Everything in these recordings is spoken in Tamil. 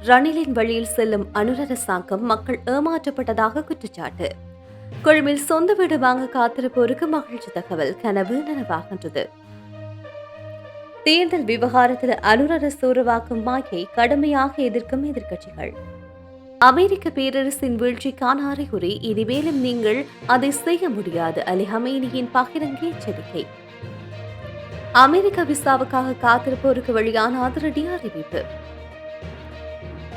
ரணிலின் வழியில் செல்லும் அனுரர சாங்கம் மக்கள் ஏமாற்றப்பட்டதாக குற்றச்சாட்டு. கொழும்பில் சொந்த வீடு வாங்க காத்திருப்போருக்கு மகிழ்ச்சி தகவல் கனவு நனவாகின்றது. தேர்தல் விவகாரத்தில் அனுரர சூறவாக்கும் மாயை கடுமையாக எதிர்க்கும் எதிர்க்கட்சிகள். அமெரிக்க பேரரசின் வீழ்ச்சிக்கான அறிகுறி, இனிமேலும் நீங்கள் அதை செய்ய முடியாது. அலி ஹமேனியின் பகிரங்க எச்சரிக்கை. அமெரிக்க விசாவுக்காக காத்திருப்போருக்கு வெளியான அதிரடி அறிவிப்பு.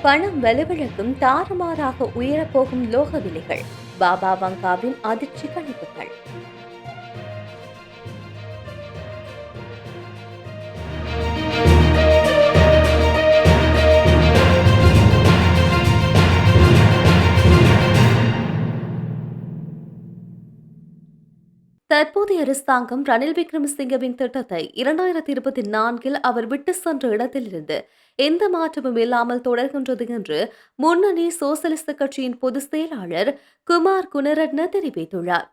பணம் வலுவிழக்கும், தாறுமாறாக உயரப்போகும் லோக விலைகள். பாபா வங்காவின் அதிர்ச்சி கணிப்புகள். தற்போதைய அரசாங்கம் ரணில் விக்ரமசிங்கவின் திட்டத்தை 2024 அவர் விட்டு சென்ற இடத்திலிருந்து எந்த மாற்றமும் இல்லாமல் தொடர்கின்றது என்று முன்னணி சோசலிச கட்சியின் பொதுச் செயலாளர் குமார் குணரட்ன தெரிவித்துள்ளார்.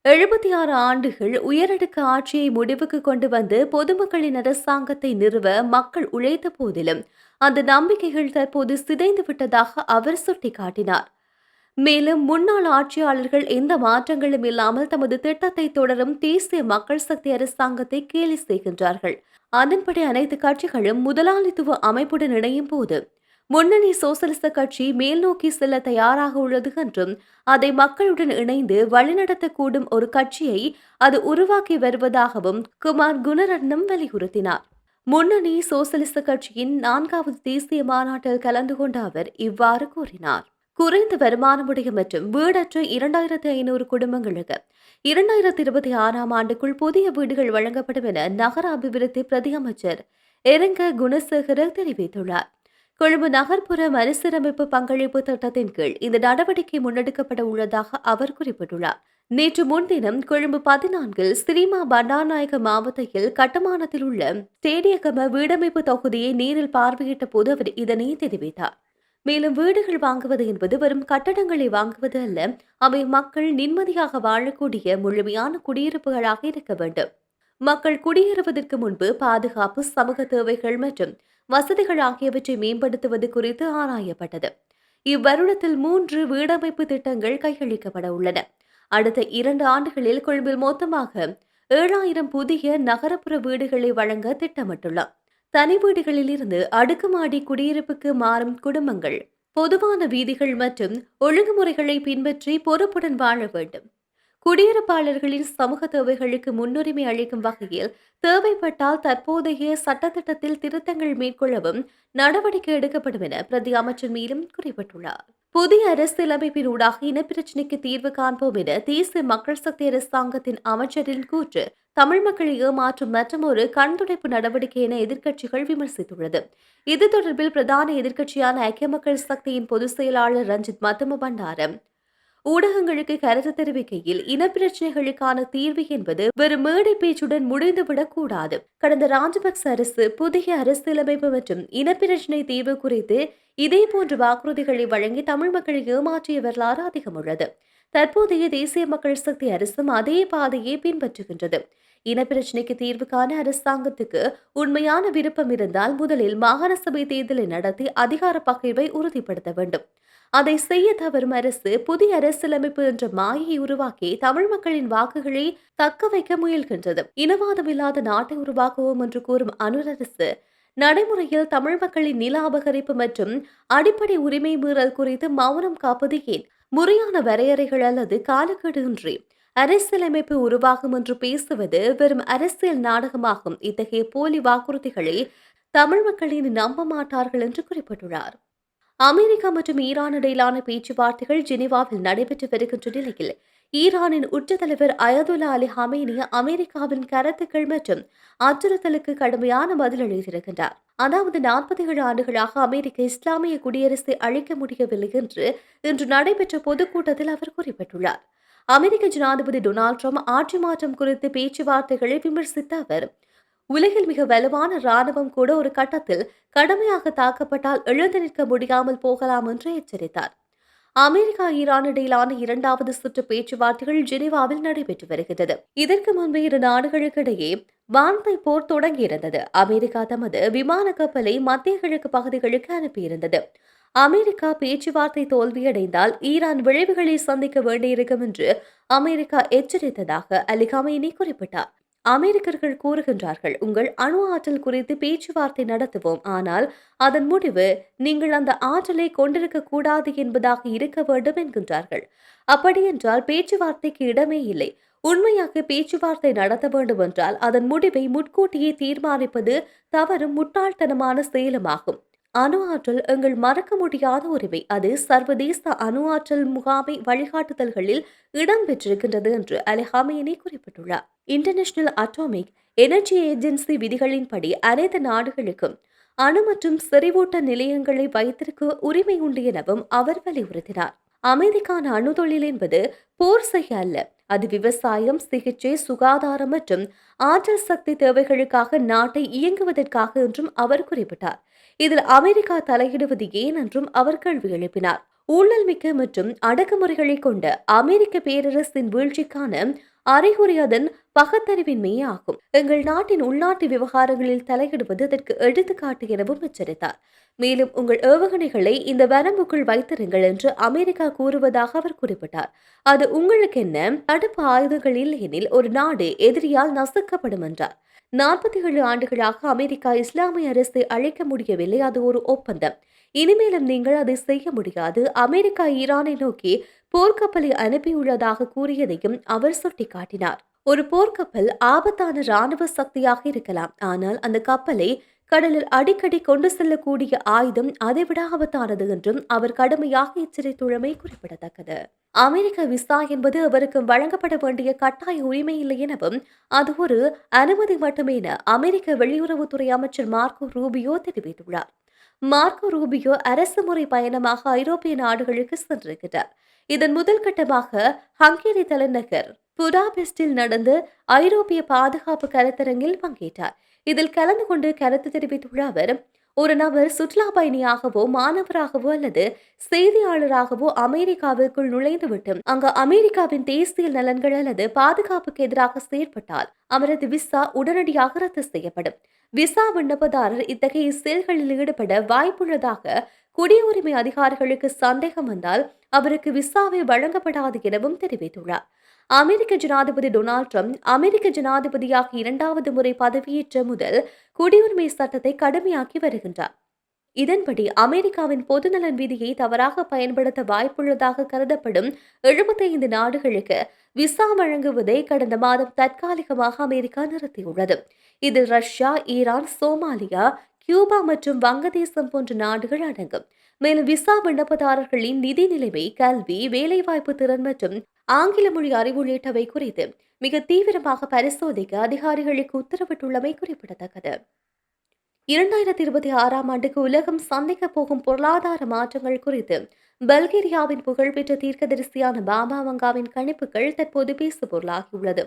76 ஆண்டுகள் உயரடுக்கு ஆட்சியை முடிவுக்கு கொண்டு வந்து பொதுமக்களின் அரசாங்கத்தை நிறுவ மக்கள் உழைத்த போதிலும் அந்த நம்பிக்கைகள் தற்போது சிதைந்து விட்டதாக அவர் சுட்டிக்காட்டினார். மேலும் முன்னாள் ஆட்சியாளர்கள் எந்த மாற்றங்களும் இல்லாமல் தமது திட்டத்தை தொடரும் தேசிய மக்கள் சக்தி அரசாங்கத்தை கேலி செய்கின்றார்கள். அதன்படி அனைத்து கட்சிகளும் முதலாளித்துவ அமைப்புடன் இணையும் போது முன்னணி சோசலிச கட்சி மேல் நோக்கி செல்ல தயாராக உள்ளது என்றும் அதை மக்களுடன் இணைந்து வழிநடத்தக்கூடும் ஒரு கட்சியை அது உருவாக்கி வருவதாகவும் குமார் குணரட்னம் வலியுறுத்தினார். முன்னணி சோசலிச கட்சியின் 4வது தேசிய மாநாட்டில் கலந்து கொண்ட அவர் இவ்வாறு கூறினார். குறைந்த வருமானமுடைய மற்றும் வீடற்ற 2500 குடும்பங்களுக்கு 2026ஆம் ஆண்டுக்குள் புதிய வீடுகள் வழங்கப்படும் என நகர அபிவிருத்தி பிரதி அமைச்சர் எரங்க குணசேகர தெரிவித்துள்ளார். கொழும்பு நகர்ப்புற மறுசீரமைப்பு பங்களிப்பு திட்டத்தின் கீழ் இந்த நடவடிக்கை முன்னெடுக்கப்பட உள்ளதாக அவர் குறிப்பிட்டுள்ளார். நேற்று முன்தினம் கொழும்பு 14 ஸ்ரீமா பண்டாரநாயக மாவட்டத்தில் கட்டுமானத்தில் உள்ள ஸ்டேடியகம வீடமைப்பு தொகுதியை நேரில் பார்வையிட்ட போது அவர் இதனை தெரிவித்தார். மேலும் வீடுகள் வாங்குவது என்பது வெறும் கட்டடங்களை வாங்குவது அல்ல, அவை மக்கள் நிம்மதியாக வாழக்கூடிய முழுமையான குடியிருப்புகளாக இருக்க வேண்டும். மக்கள் குடியேறுவதற்கு முன்பு பாதுகாப்பு, சமூக தேவைகள் மற்றும் வசதிகள் ஆகியவற்றை மேம்படுத்துவது குறித்து ஆராயப்பட்டது. இவ்வருடத்தில் 3 வீடமைப்பு திட்டங்கள் கையளிக்கப்பட உள்ளன. அடுத்த 2 ஆண்டுகளில் கொழும்பில் மொத்தமாக 7000 புதிய நகரப்புற வீடுகளை வழங்க திட்டமிட்டுள்ளார். தனி வீடுகளில் இருந்து அடுக்குமாடி குடியிருப்புக்கு மாறும் குடும்பங்கள் பொதுவான வீதிகள் மற்றும் ஒழுங்குமுறைகளை பின்பற்றி பொறுப்புடன் வாழ வேண்டும். குடியிருப்பாளர்களின் சமூக தேவைகளுக்கு முன்னுரிமை அளிக்கும் வகையில் தேவைப்பட்டால் தற்போதைய சட்டத்திட்டத்தில் திருத்தங்கள் மேற்கொள்ளவும் நடவடிக்கை எடுக்கப்படும் என பிரதி அமைச்சர் மேலும் குறிப்பிட்டுள்ளார். புதிய அரசியலமைப்பின் ஊடாக இனப்பிரச்சினைக்கு தீர்வு காண்போம் என தேசிய மக்கள் சக்தி அரசாங்கத்தின் அமைச்சரின் கூற்று தமிழ் மக்களை ஏமாற்றும் மற்றொரு கண்துடைப்பு நடவடிக்கை என எதிர்க்கட்சிகள் விமர்சித்துள்ளது. இது தொடர்பில் பிரதான எதிர்க்கட்சியான ஐக்கிய மக்கள் சக்தியின் பொதுச் செயலாளர் ரஞ்சித் மத்தும பண்டாரம் ஊடகங்களுக்கு கருத்து தெரிவிக்கையில், இனப்பிரச்சினைகளுக்கான தீர்வு என்பது வெறும் மேடை பேச்சுடன் முடிந்துவிடக் கூடாது. கடந்த ராஜபக்ச அரசு புதிய அரசியலமைப்பு மற்றும் இனப்பிரச்சினை தீர்வு குறித்து இதேபோன்ற வாக்குறுதிகளை வழங்கி தமிழ் மக்களை ஏமாற்றிய வரலாறு அதிகம் உள்ளது. தற்போதைய தேசிய மக்கள் சக்தி அரசும் அதே பாதையை பின்பற்றுகின்றது. இனப்பிரச்சினைக்கு தீர்வு காண அரசாங்கத்துக்கு உண்மையான விருப்பம் இருந்தால் முதலில் மாகாண சபை தேர்தலை நடத்தி அதிகார பகிர்வை உறுதிப்படுத்த வேண்டும். அதை செய்ய தவறும் அரசு புதிய அரசியலமைப்பு என்ற மாயை உருவாக்கி தமிழ் மக்களின் வாக்குகளை தக்க வைக்க முயல்கின்றது. இனவாதம் இல்லாத நாட்டை உருவாக்குவோம் என்று கூறும் அனுரரசு நடைமுறையில் தமிழ் மக்களின் நில அபகரிப்பு மற்றும் அடிப்படை உரிமை மீறல் குறித்து மௌனம் காப்பது ஏன்? முறையான வரையறைகள் அல்லது காலக்கெடுயின்றி அரசியலமைப்பு உருவாகும் என்று பேசுவது வெறும் அரசியல் நாடகமாகும். இத்தகைய போலி வாக்குறுதிகளை தமிழ் மக்களின் நம்ப மாட்டார்கள் என்று குறிப்பிட்டுள்ளார். அமெரிக்கா மற்றும் ஈரான் இடையிலான பேச்சுவார்த்தைகள் ஜெனீவாவில் நடைபெற்று வருகின்ற நிலையில் ஈரானின் உச்ச தலைவர் அயதுல்லா அலி ஹமேனி அமெரிக்காவின் கருத்துக்கள் மற்றும் அச்சுறுத்தலுக்கு கடுமையான பதிலளித்திருக்கின்றார். அதாவது 47 ஆண்டுகளாக அமெரிக்க இஸ்லாமிய குடியரசை அழிக்க முடியவில்லை என்று இன்று நடைபெற்ற பொதுக்கூட்டத்தில் அவர் குறிப்பிட்டுள்ளார். அமெரிக்க ஜனாதிபதி டொனால்ட் ட்ரம்ப் ஆட்சி மாற்றம் குறித்து பேச்சுவார்த்தைகளை விமர்சித்த அவர், உலகில் மிக வலுவான ராணுவம் கூட ஒரு கட்டத்தில் கடுமையாக தாக்கப்பட்டால் எழுந்து நிற்க முடியாமல் போகலாம் என்று எச்சரித்தார். அமெரிக்கா ஈரான் இடையிலான இரண்டாவது சுற்று பேச்சுவார்த்தைகள் ஜெனீவாவில் நடைபெற்று வருகிறது. இதற்கு முன்பு இரு நாடுகளுக்கிடையே வான்மை போர் தொடங்கியிருந்தது. அமெரிக்கா தமது விமான கப்பலை மத்திய கிழக்கு பகுதிகளுக்கு அனுப்பியிருந்தது. அமெரிக்கா பேச்சுவார்த்தை தோல்வியடைந்தால் ஈரான் விளைவுகளை சந்திக்க வேண்டியிருக்கும் என்று அமெரிக்கா எச்சரித்ததாக அலி கமேனி குறிப்பிட்டார். அமெரிக்கர்கள் கூறுகின்றார்கள், உங்கள் அணு ஆற்றல் குறித்து பேச்சுவார்த்தை நடத்துவோம், ஆனால் அதன் முடிவு நீங்கள் அந்த ஆற்றலை கொண்டிருக்க கூடாது என்பதாக இருக்க வேண்டும் என்கின்றார்கள். அப்படியென்றால் பேச்சுவார்த்தைக்கு இடமே இல்லை. உண்மையாக பேச்சுவார்த்தை நடத்த வேண்டும் என்றால் அதன் முடிவை முன்கூட்டியே தீர்மானிப்பது தவறும் முட்டாள்தனமான செயலுமாகும். அணு ஆற்றல் எங்கள் மறக்க முடியாத உரிமை. அது சர்வதேச அணு ஆற்றல் முகாமை வழிகாட்டுதல்களில் இடம்பெற்றிருக்கின்றது என்று அலி ஹமேனி குறிப்பிட்டுள்ளார். இன்டர்நேஷனல் அட்டாமிக் எனர்ஜி ஏஜென்சி விதிகளின்படி அனைத்து நாடுகளுக்கும் அணு மற்றும் செறிவூட்ட நிலையங்களை வைத்திருக்க உரிமை உண்டு எனவும் அவர் வலியுறுத்தினார். அமைதிக்கான அணு தொழில் என்பது போர் செய்ய அல்ல. அது விவசாயம், சிகிச்சை, சுகாதாரம் மற்றும் ஆற்றல் சக்தி தேவைகளுக்காக நாட்டை இயங்குவதற்காக என்றும் அவர் குறிப்பிட்டார். இதில் அமெரிக்கா தலையிடுவது ஏன் என்றும் அவர் கேள்வி எழுப்பினார். ஊழல் மிக்க மற்றும் அடக்குமுறைகளை கொண்ட அமெரிக்க பேரரசின் வீழ்ச்சிக்கான அறிகுறி அதன் பகுத்தறிவின்மையே ஆகும். எங்கள் நாட்டின் உள்நாட்டு விவகாரங்களில் தலையிடுவது அதற்கு எடுத்துக்காட்டு எனவும் எச்சரித்தார். மேலும் உங்கள் ஏவுகணைகளை இந்த வரம்புக்குள் வைத்திருங்கள் என்று அமெரிக்கா கூறுவதாக அவர் குறிப்பிட்டார். அது உங்களுக்கு என்ன? தடுப்பு ஆயுதங்கள் இல்லையெனில் ஒரு நாடு எதிரியால் நசுக்கப்படும் என்றார். 47 ஆண்டுகளாக அமெரிக்கா இஸ்லாமிய அரசை அழைக்க முடியவில்லை. அது ஒரு ஒப்பந்தம். இனிமேலும் நீங்கள் அதை செய்ய முடியாது. அமெரிக்கா ஈரானை நோக்கி போர்க்கப்பலை அனுப்பியுள்ளதாக கூறியதையும் அவர் சுட்டிக்காட்டினார். ஒரு போர்க்கப்பல் ஆபத்தான ராணுவ சக்தியாக இருக்கலாம், ஆனால் அந்த கப்பலை கடலில் அடிக்கடி கொண்டு செல்லக்கூடிய ஆயுதம் அதைவிட ஆபத்தானது என்றும் அவர் கடுமையாக எச்சரித்துள்ளமை குறிப்பிடத்தக்கது. அமெரிக்க விசா என்பது அவருக்கு வழங்கப்பட வேண்டிய கட்டாய உரிமை இல்லை எனவும் அது ஒரு அனுமதி மட்டுமே என அமெரிக்க வெளியுறவுத்துறை அமைச்சர் மார்க்கோ ரூபியோ தெரிவித்துள்ளார். மார்க்கோ ரூபியோ அரசு முறை பயணமாக ஐரோப்பிய நாடுகளுக்கு சென்றிருக்கிறார். இதன் முதல் கட்டமாக ஹங்கேரி தலைநகர் புடாபெஸ்டில் நடந்த ஐரோப்பிய பாதுகாப்பு கருத்தரங்கில் பங்கேற்றார். இதில் கலந்து கொண்டு கருத்து தெரிவித்துள்ள அவர், ஒரு நபர் சுற்றுலா பயணியாகவோ மாணவராகவோ அல்லது செய்தியாளராகவோ அமெரிக்காவிற்குள் நுழைந்துவிட்டு அங்கு அமெரிக்காவின் தேசிய நலன்கள் அல்லது பாதுகாப்புக்கு எதிராக செயற்பட்டால் அவரது விசா உடனடியாக ரத்து செய்யப்படும். விசா விண்ணப்பதாரர் இத்தகைய செயல்களில் ஈடுபட வாய்ப்புள்ளதாக குடியுரிமை அதிகாரிகளுக்கு சந்தேகம் வந்தால் அவருக்கு விசாவை வழங்கப்படாது எனவும் தெரிவித்துள்ளார். அமெரிக்க ஜனாதிபதி டொனால்ட் ட்ரம்ப் அமெரிக்க ஜனாதிபதியாக 2வது முறை பதவியேற்ற முதல் குடியுரிமை சட்டத்தை கடுமையாக்கி வருகின்றார். இதன்படி அமெரிக்காவின் பொதுநலன் விதியை தவறாக பயன்படுத்த வாய்ப்புள்ளதாக கருதப்படும் 75 நாடுகளுக்கு விசா வழங்குவதை கடந்த மாதம் தற்காலிகமாக அமெரிக்கா நிறுத்தியுள்ளது. இதில் ரஷ்யா, ஈரான், சோமாலியா, கியூபா மற்றும் வங்கதேசம் போன்ற நாடுகள் அடங்கும். மேலும் விசா விண்ணப்பதாரர்களின் நிதி நிலைமை, கல்வி, வேலைவாய்ப்பு திறன் மற்றும் ஆங்கில மொழி அறிவு உள்ளிட்டவை குறித்து மிக தீவிரமாக பரிசோதிக்க அதிகாரிகளுக்கு உத்தரவிட்டுள்ளமை குறிப்பிடத்தக்கது. 2026ஆம் ஆண்டுக்கு உலகம் சந்திக்க போகும் பொருளாதார மாற்றங்கள் குறித்து பல்கேரியாவின் புகழ்பெற்ற தீர்க்கதரிசியான பாபா வங்காவின் கணிப்புகள் தற்போது பேசுபொருளாகியுள்ளது.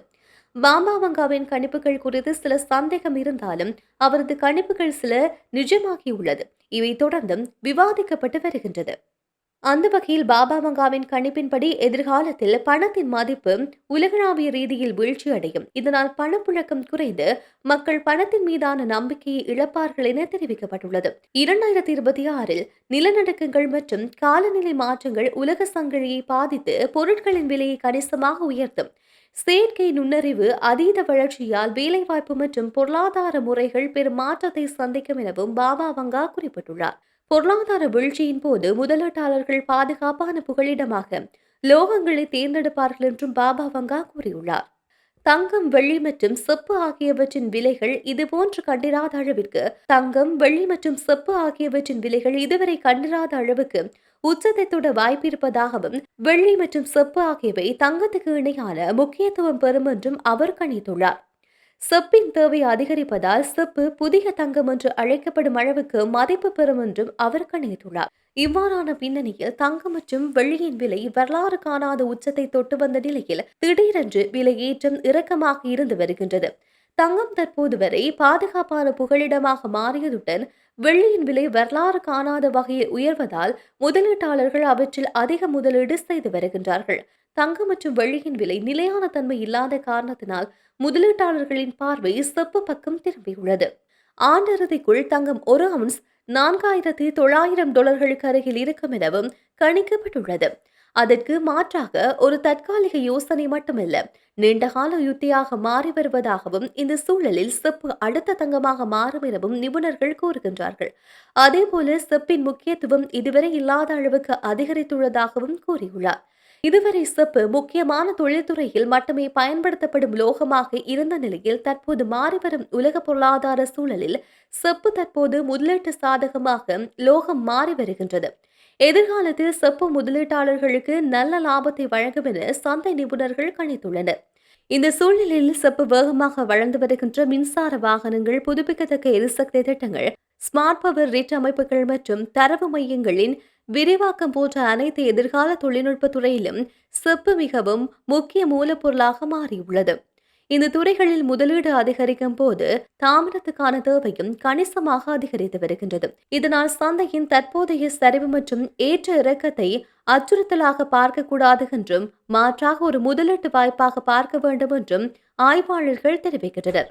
பாபா வங்காவின் கணிப்புகள் குறித்து சில சந்தேகம் இருந்தாலும் அவரது கணிப்புகள் சில நிஜமாகியுள்ளது. இவை தொடர்ந்தும் விவாதிக்கப்பட்டு வருகின்றது. அந்த வகையில் பாபா வங்காவின் கணிப்பின்படி எதிர்காலத்தில் பணத்தின் மதிப்பு உலகளாவிய ரீதியில் வீழ்ச்சியடையும். இதனால் பணப்புழக்கம் குறைந்து மக்கள் பணத்தின் மீதான நம்பிக்கையை இழப்பார்கள் என தெரிவிக்கப்பட்டுள்ளது. 2026இல் நிலநடுக்கங்கள் மற்றும் காலநிலை மாற்றங்கள் உலக சங்கிலியை பாதித்து பொருட்களின் விலையை கணிசமாக உயர்த்தும். செயற்கை நுண்ணறிவு அதீத வளர்ச்சியால் வேலைவாய்ப்பு மற்றும் பொருளாதார முறைகள் பெரும் மாற்றத்தை சந்திக்கும் எனவும் பாபா வங்கா குறிப்பிட்டுள்ளார். பொருளாதார வீழ்ச்சியின் போது முதலீட்டாளர்கள் பாதுகாப்பான புகலிடமாக லோகங்களை தேர்ந்தெடுப்பார்கள் என்றும் பாபா வங்கா கூறியுள்ளார். தங்கம், வெள்ளி மற்றும் செப்பு ஆகியவற்றின் விலைகள் இதுபோன்று கண்டிராத அளவிற்கு இதுவரை கண்டிராத அளவுக்கு உச்சத்தை தொட வாய்ப்பிருப்பதாகவும் வெள்ளி மற்றும் செப்பு ஆகியவை தங்கத்துக்கு இணையான முக்கியத்துவம் பெறும் என்றும் அவர் கணித்துள்ளார். செப்பின் தேவை அதிகரிப்பதால் செப்பு புதிய தங்கம் என்று அழைக்கப்படும் அளவுக்கு மதிப்பு பெறும் என்றும் அவர் கணித்துள்ளார். இவ்வாறான பின்னணியில் தங்கம் மற்றும் வெள்ளியின் விலை வரலாறு காணாத உச்சத்தை தொட்டு வந்த நிலையில் திடீரென்று விலை ஏற்றம் இறக்கமாக இருந்து வருகின்றது. தங்கம் தற்போது வரை பாதுகாப்பான புகலிடமாக மாறியதுடன் வெள்ளியின் விலை வரலாறு காணாத வகையில் உயர்வதால் முதலீட்டாளர்கள் அவற்றில் அதிக முதலீடு செய்து வருகின்றார்கள். தங்கம் மற்றும் வெள்ளியின் விலை நிலையான தன்மை இல்லாத காரணத்தினால் முதலீட்டாளர்களின் பார்வை செப்பு பக்கம் திரும்பியுள்ளது. ஆண்டிறுதிக்குள் தங்கம் ஒரு அவுன்ஸ் $4,900 அருகில் இருக்கும் எனவும் கணிக்கப்பட்டுள்ளது. அதற்கு மாற்றாக ஒரு தற்காலிக யோசனை மட்டுமல்ல, நீண்டகால யுத்தியாக மாறி வருவதாகவும், இந்த சூழலில் செப்பு அடுத்த தங்கமாக மாறும் எனவும் நிபுணர்கள் கூறுகின்றார்கள். அதேபோல செப்பின் முக்கியத்துவம் இதுவரை இல்லாத அளவுக்கு அதிகரித்துள்ளதாகவும் கூறியுள்ளார். இதுவரை செப்பு முக்கியமான தொழில்துறையில் மட்டுமே பயன்படுத்தப்படும் லோகமாக இருந்த நிலையில் தற்போது மாறிவரும் உலக பொருளாதார சூழலில் செப்பு தற்போது முதலீட்டு சாதகமாக லோகம் மாறி வருகின்றது. எதிர்காலத்தில் செப்பு முதலீட்டாளர்களுக்கு நல்ல லாபத்தை வழங்கும் என சந்தை நிபுணர்கள் கணித்துள்ளனர். இந்த சூழ்நிலையில் செப்பு வேகமாக வளர்ந்து வருகின்ற மின்சார வாகனங்கள், புதுப்பிக்கத்தக்க எரிசக்தி திட்டங்கள், ஸ்மார்ட் பவர் ரிட் அமைப்புகள் மற்றும் தரவு மையங்களின் விரிவாக்கம் போன்ற அனைத்து எதிர்கால தொழில்நுட்ப துறையிலும் செப்பு மிகவும் முக்கிய மூலப்பொருளாக மாறியுள்ளது. இந்த துறைகளில் முதலீடு அதிகரிக்கும் போது தாமிரத்துக்கான தேவையும் கணிசமாக அதிகரித்து வருகின்றது. இதனால் சந்தையின் தற்போதைய சரிவு மற்றும் ஏற்ற இறக்கத்தை அச்சுறுத்தலாக பார்க்கக்கூடாது என்றும், மாற்றாக ஒரு முதலீட்டு வாய்ப்பாக பார்க்க வேண்டும் என்றும் ஆய்வாளர்கள் தெரிவிக்கின்றனர்.